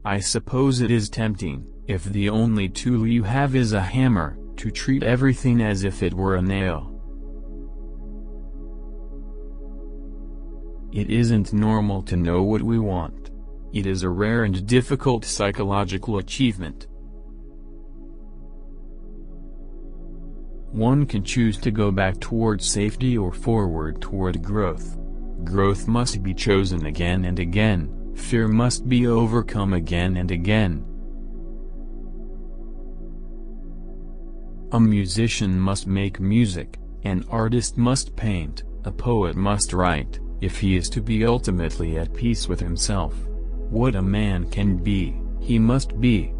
I suppose it is tempting, if the only tool you have is a hammer, to treat everything as if it were a nail. It isn't normal to know what we want. It is a rare and difficult psychological achievement. One can choose to go back toward safety or forward toward growth. Growth must be chosen again and again. Fear must be overcome again and again. A musician must make music, an artist must paint, a poet must write, if he is to be ultimately at peace with himself. What a man can be, he must be.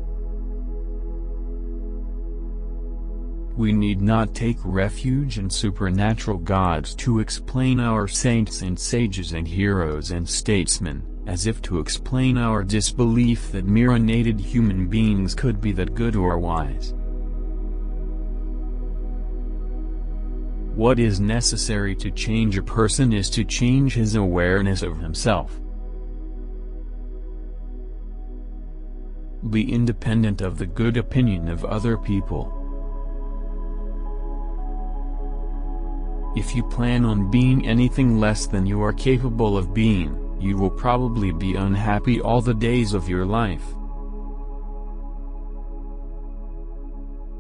We need not take refuge in supernatural gods to explain our saints and sages and heroes and statesmen, as if to explain our disbelief that mere unaided human beings could be that good or wise. What is necessary to change a person is to change his awareness of himself. Be independent of the good opinion of other people. If you plan on being anything less than you are capable of being, you will probably be unhappy all the days of your life.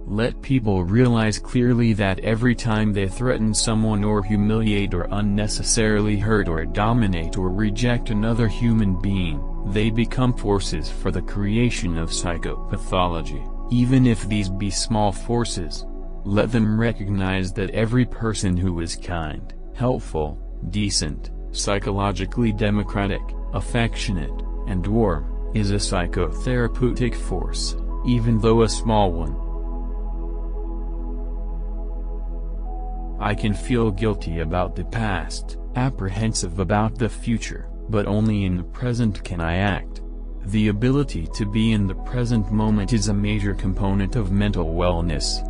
Let people realize clearly that every time they threaten someone or humiliate or unnecessarily hurt or dominate or reject another human being, they become forces for the creation of psychopathology, even if these be small forces. Let them recognize that every person who is kind, helpful, decent, psychologically democratic, affectionate, and warm, is a psychotherapeutic force, even though a small one. I can feel guilty about the past, apprehensive about the future, but only in the present can I act. The ability to be in the present moment is a major component of mental wellness.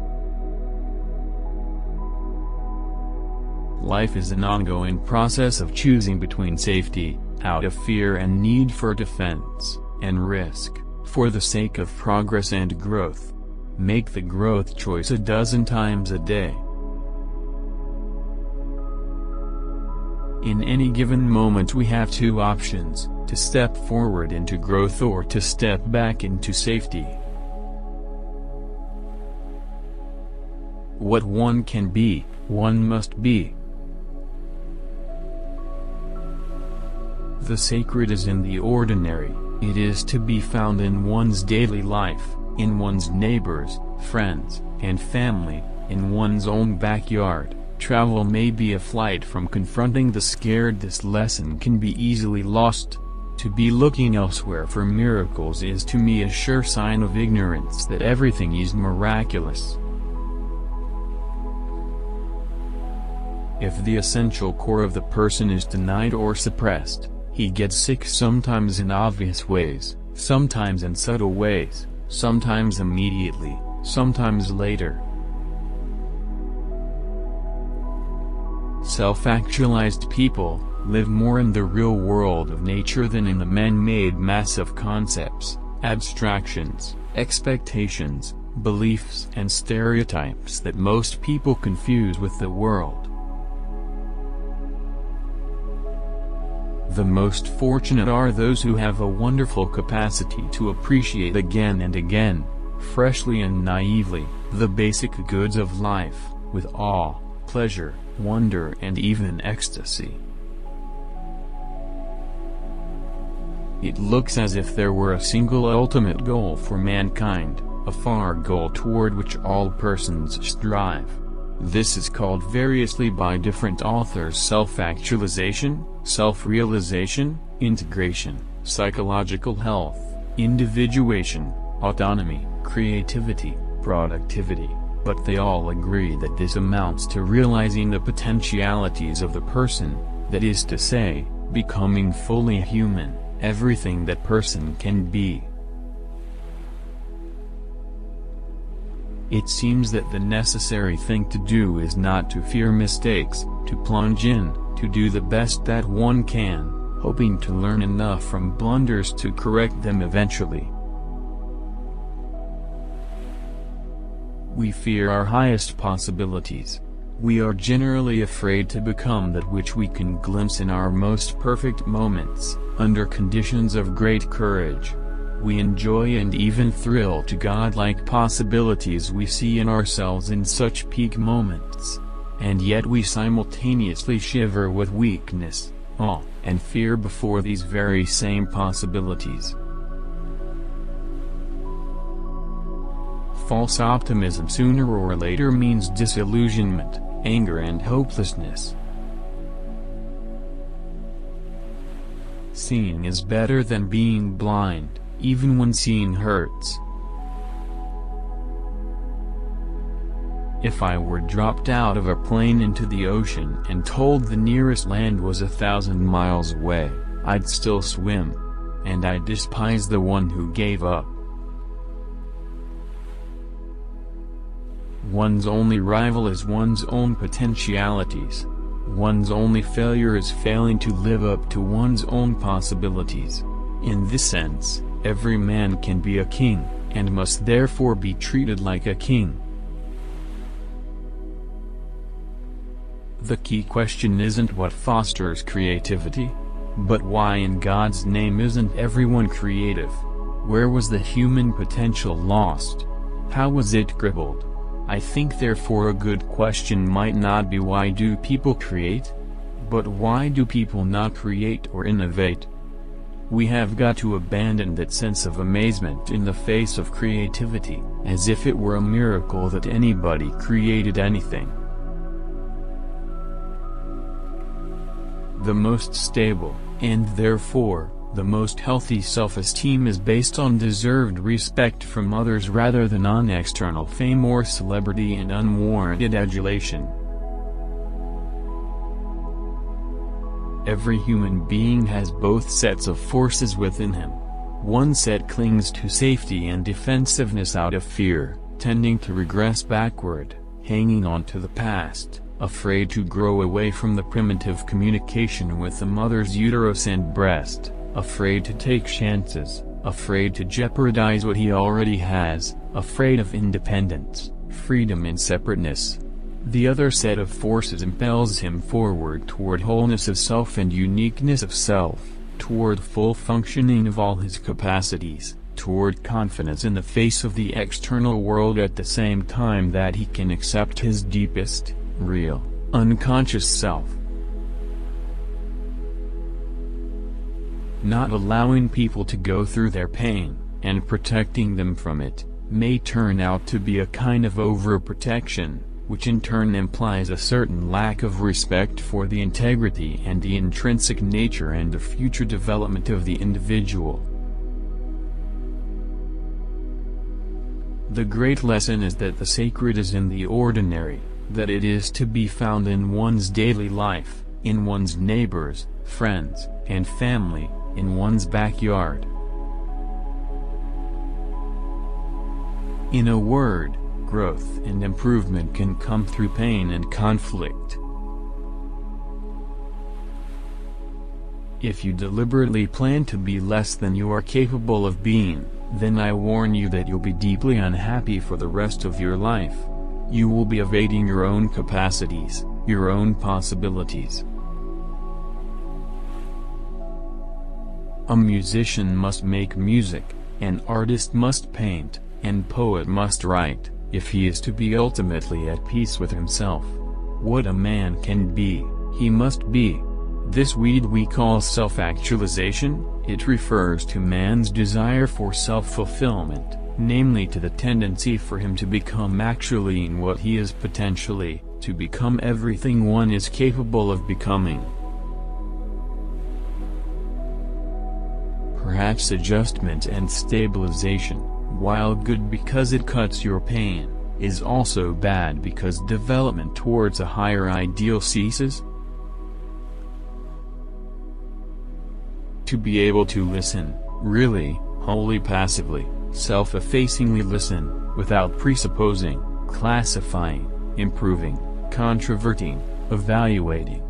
Life is an ongoing process of choosing between safety, out of fear and need for defense, and risk, for the sake of progress and growth. Make the growth choice a dozen times a day. In any given moment we have two options, to step forward into growth or to step back into safety. What one can be, one must be. The sacred is in the ordinary, it is to be found in one's daily life, in one's neighbors, friends, and family, in one's own backyard. Travel may be a flight from confronting the scared. This lesson can be easily lost. To be looking elsewhere for miracles is to me a sure sign of ignorance that everything is miraculous. If the essential core of the person is denied or suppressed, he gets sick sometimes in obvious ways, sometimes in subtle ways, sometimes immediately, sometimes later. Self-actualized people live more in the real world of nature than in the man-made mass of concepts, abstractions, expectations, beliefs and stereotypes that most people confuse with the world. The most fortunate are those who have a wonderful capacity to appreciate again and again, freshly and naively, the basic goods of life, with awe, pleasure, wonder and even ecstasy. It looks as if there were a single ultimate goal for mankind, a far goal toward which all persons strive. This is called variously by different authors self-actualization, self-realization, integration, psychological health, individuation, autonomy, creativity, productivity, but they all agree that this amounts to realizing the potentialities of the person, that is to say, becoming fully human, everything that person can be. It seems that the necessary thing to do is not to fear mistakes, to plunge in, to do the best that one can, hoping to learn enough from blunders to correct them eventually. We fear our highest possibilities. We are generally afraid to become that which we can glimpse in our most perfect moments, under conditions of great courage. We enjoy and even thrill to godlike possibilities we see in ourselves in such peak moments. And yet we simultaneously shiver with weakness, awe, and fear before these very same possibilities. False optimism sooner or later means disillusionment, anger and hopelessness. Seeing is better than being blind, even when seeing hurts. If I were dropped out of a plane into the ocean and told the nearest land was 1,000 miles away, I'd still swim. And I despise the one who gave up. One's only rival is one's own potentialities. One's only failure is failing to live up to one's own possibilities. In this sense, every man can be a king, and must therefore be treated like a king. The key question isn't what fosters creativity, but why in God's name isn't everyone creative? Where was the human potential lost? How was it crippled? I think therefore a good question might not be why do people create, but why do people not create or innovate? We have got to abandon that sense of amazement in the face of creativity, as if it were a miracle that anybody created anything. The most stable, and therefore, the most healthy self-esteem is based on deserved respect from others rather than on external fame or celebrity and unwarranted adulation. Every human being has both sets of forces within him. One set clings to safety and defensiveness out of fear, tending to regress backward, hanging on to the past, afraid to grow away from the primitive communication with the mother's uterus and breast, afraid to take chances, afraid to jeopardize what he already has, afraid of independence, freedom and separateness. The other set of forces impels him forward toward wholeness of self and uniqueness of self, toward full functioning of all his capacities, toward confidence in the face of the external world at the same time that he can accept his deepest, real, unconscious self. Not allowing people to go through their pain, and protecting them from it, may turn out to be a kind of overprotection, which in turn implies a certain lack of respect for the integrity and the intrinsic nature and the future development of the individual. The great lesson is that the sacred is in the ordinary, that it is to be found in one's daily life, in one's neighbors, friends, and family, in one's backyard. In a word, growth and improvement can come through pain and conflict. If you deliberately plan to be less than you are capable of being, then I warn you that you'll be deeply unhappy for the rest of your life. You will be evading your own capacities, your own possibilities. A musician must make music, an artist must paint, and poet must write, if he is to be ultimately at peace with himself. What a man can be, he must be. This weed we call self-actualization, it refers to man's desire for self-fulfillment, namely to the tendency for him to become actually in what he is potentially, to become everything one is capable of becoming. Perhaps adjustment and stabilization, while good because it cuts your pain, is also bad because development towards a higher ideal ceases. To be able to listen, really, wholly passively, self-effacingly listen, without presupposing, classifying, improving, controverting, evaluating,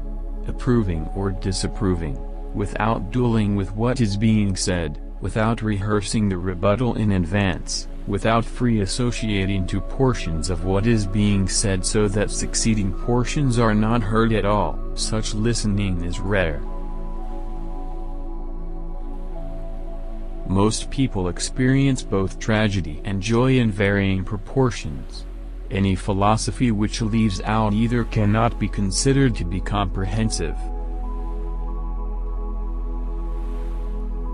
approving or disapproving, without dueling with what is being said, without rehearsing the rebuttal in advance, without free associating two portions of what is being said so that succeeding portions are not heard at all. Such listening is rare. Most people experience both tragedy and joy in varying proportions. Any philosophy which leaves out either cannot be considered to be comprehensive.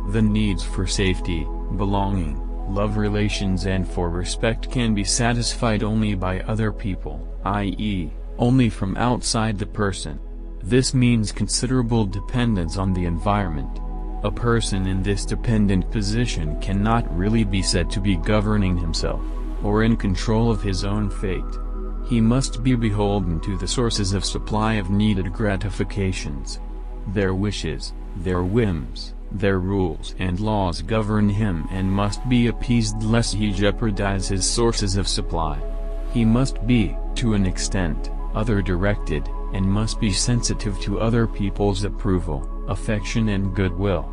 The needs for safety, belonging, love relations and for respect can be satisfied only by other people, i.e., only from outside the person. This means considerable dependence on the environment. A person in this dependent position cannot really be said to be governing himself, or in control of his own fate. He must be beholden to the sources of supply of needed gratifications. Their wishes, their whims, their rules and laws govern him and must be appeased lest he jeopardize his sources of supply. He must be, to an extent, other-directed, and must be sensitive to other people's approval, affection and goodwill.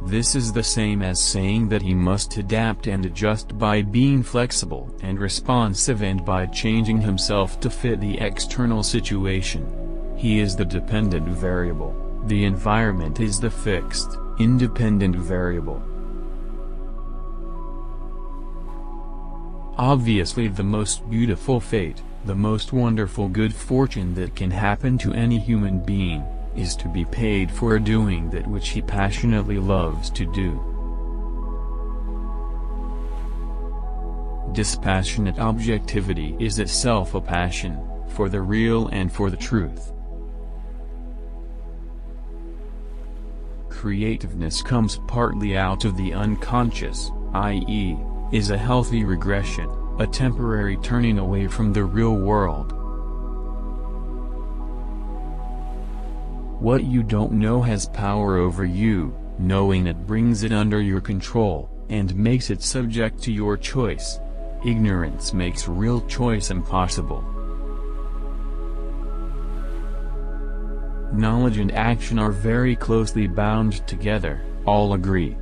This is the same as saying that he must adapt and adjust by being flexible and responsive and by changing himself to fit the external situation. He is the dependent variable, the environment is the fixed, independent variable. Obviously the most beautiful fate, the most wonderful good fortune that can happen to any human being, is to be paid for doing that which he passionately loves to do. Dispassionate objectivity is itself a passion, for the real and for the truth. Creativeness comes partly out of the unconscious, i.e., is a healthy regression, a temporary turning away from the real world. What you don't know has power over you, knowing it brings it under your control, and makes it subject to your choice. Ignorance makes real choice impossible. Knowledge and action are very closely bound together, all agree.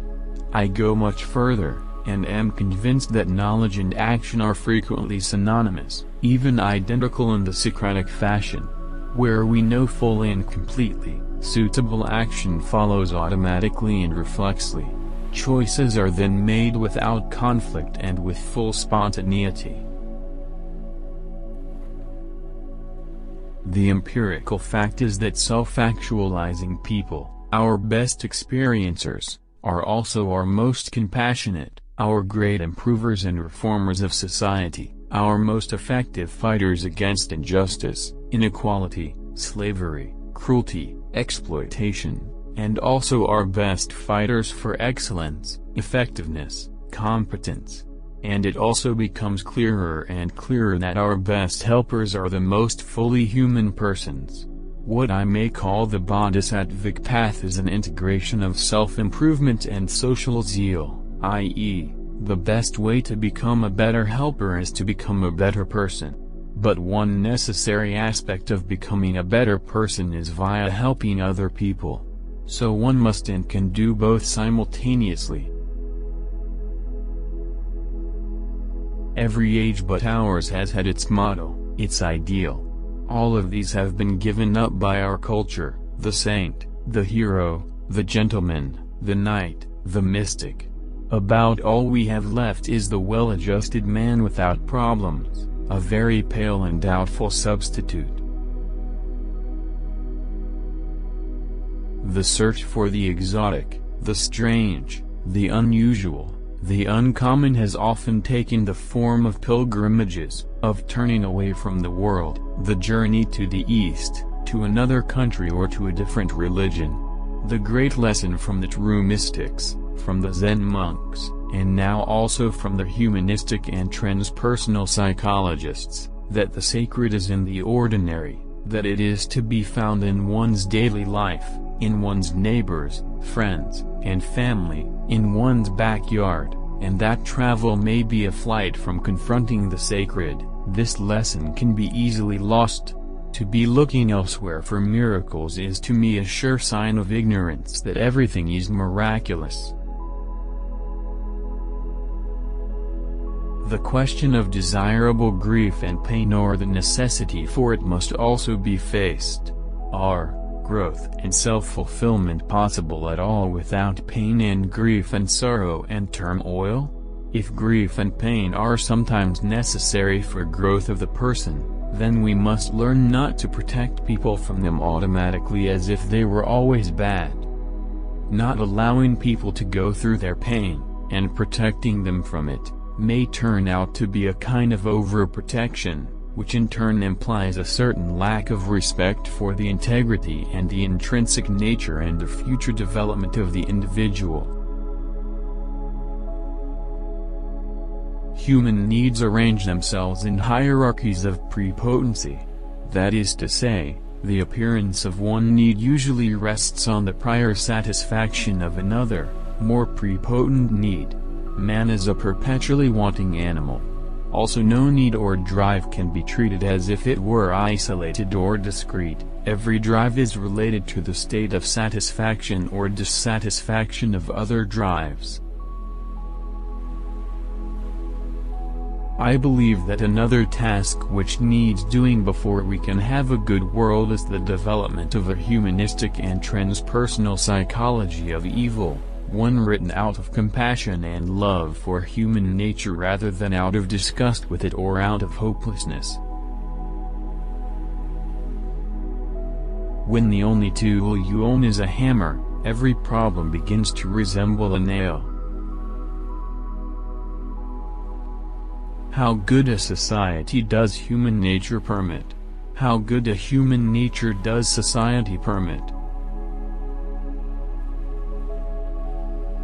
I go much further, and am convinced that knowledge and action are frequently synonymous, even identical in the Socratic fashion. Where we know fully and completely, suitable action follows automatically and reflexly. Choices are then made without conflict and with full spontaneity. The empirical fact is that self-actualizing people, our best experiencers, are also our most compassionate, our great improvers and reformers of society, our most effective fighters against injustice, inequality, slavery, cruelty, exploitation, and also our best fighters for excellence, effectiveness, competence. And it also becomes clearer and clearer that our best helpers are the most fully human persons. What I may call the Bodhisattvic Path is an integration of self-improvement and social zeal, i.e., the best way to become a better helper is to become a better person. But one necessary aspect of becoming a better person is via helping other people. So one must and can do both simultaneously. Every age but ours has had its motto, its ideal. All of these have been given up by our culture, the saint, the hero, the gentleman, the knight, the mystic. About all we have left is the well-adjusted man without problems, a very pale and doubtful substitute. The search for the exotic, the strange, the unusual, the uncommon has often taken the form of pilgrimages, of turning away from the world, the journey to the east, to another country or to a different religion. The great lesson from the true mystics, from the Zen monks, and now also from the humanistic and transpersonal psychologists, that the sacred is in the ordinary, that it is to be found in one's daily life, in one's neighbors, friends, and family, in one's backyard, and that travel may be a flight from confronting the sacred. This lesson can be easily lost. To be looking elsewhere for miracles is to me a sure sign of ignorance that everything is miraculous. The question of desirable grief and pain or the necessity for it must also be faced. Are growth and self-fulfillment possible at all without pain and grief and sorrow and turmoil? If grief and pain are sometimes necessary for growth of the person, then we must learn not to protect people from them automatically as if they were always bad. Not allowing people to go through their pain, and protecting them from it, may turn out to be a kind of overprotection, which in turn implies a certain lack of respect for the integrity and the intrinsic nature and the future development of the individual. Human needs arrange themselves in hierarchies of pre-potency. That is to say, the appearance of one need usually rests on the prior satisfaction of another, more prepotent need. Man is a perpetually wanting animal. Also no need or drive can be treated as if it were isolated or discrete. Every drive is related to the state of satisfaction or dissatisfaction of other drives. I believe that another task which needs doing before we can have a good world is the development of a humanistic and transpersonal psychology of evil, one written out of compassion and love for human nature rather than out of disgust with it or out of hopelessness. When the only tool you own is a hammer, every problem begins to resemble a nail. How good a society does human nature permit? How good a human nature does society permit?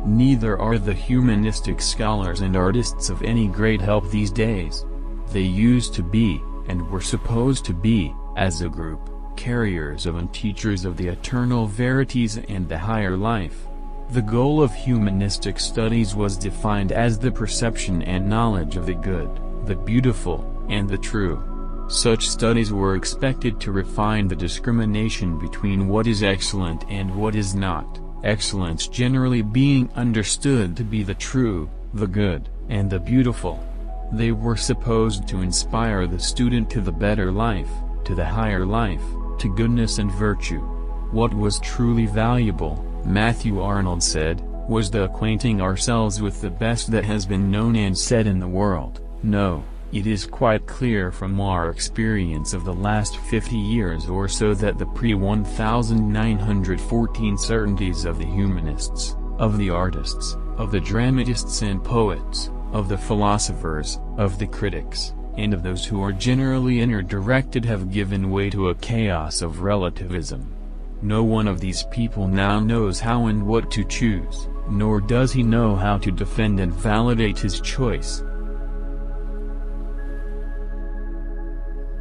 Neither are the humanistic scholars and artists of any great help these days. They used to be, and were supposed to be, as a group, carriers of and teachers of the eternal verities and the higher life. The goal of humanistic studies was defined as the perception and knowledge of the good, the beautiful, and the true. Such studies were expected to refine the discrimination between what is excellent and what is not, excellence generally being understood to be the true, the good, and the beautiful. They were supposed to inspire the student to the better life, to the higher life, to goodness and virtue. What was truly valuable, Matthew Arnold said, was the acquainting ourselves with the best that has been known and said in the world. No, it is quite clear from our experience of the last 50 years or so that the pre-1914 certainties of the humanists, of the artists, of the dramatists and poets, of the philosophers, of the critics, and of those who are generally inner-directed have given way to a chaos of relativism. No one of these people now knows how and what to choose, nor does he know how to defend and validate his choice.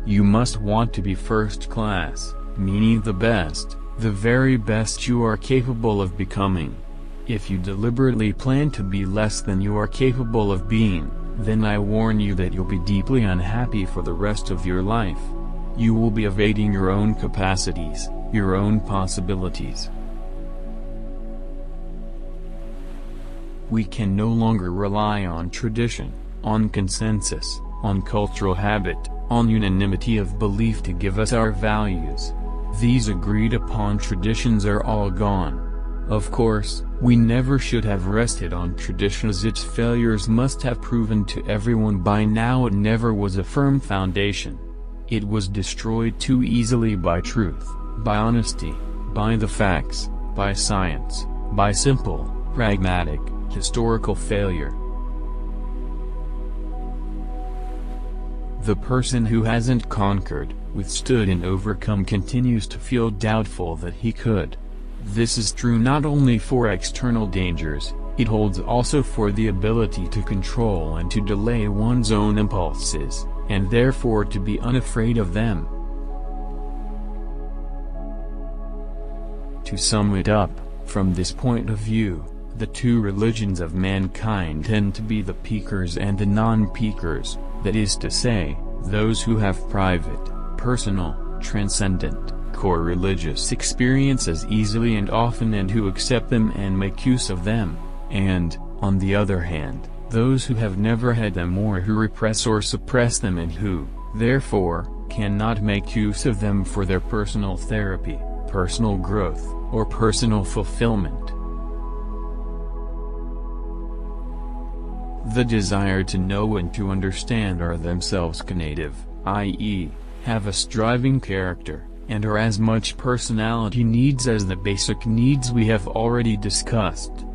You must want to be first class, meaning the best, the very best you are capable of becoming. If you deliberately plan to be less than you are capable of being, then I warn you that you'll be deeply unhappy for the rest of your life. You will be evading your own capacities, your own possibilities. We can no longer rely on tradition, on consensus, on cultural habit, on unanimity of belief to give us our values. These agreed-upon traditions are all gone. Of course, we never should have rested on tradition as its failures must have proven to everyone by now it never was a firm foundation. It was destroyed too easily by truth, by honesty, by the facts, by science, by simple, pragmatic, historical failure. The person who hasn't conquered, withstood and overcome continues to feel doubtful that he could. This is true not only for external dangers, it holds also for the ability to control and to delay one's own impulses, and therefore to be unafraid of them. To sum it up, from this point of view, the two religions of mankind tend to be the peakers and the non-peakers, that is to say, those who have private, personal, transcendent, core religious experiences easily and often and who accept them and make use of them, and, on the other hand, those who have never had them or who repress or suppress them and who, therefore, cannot make use of them for their personal therapy, personal growth, or personal fulfillment. The desire to know and to understand are themselves conative, i.e., have a striving character, and are as much personality needs as the basic needs we have already discussed.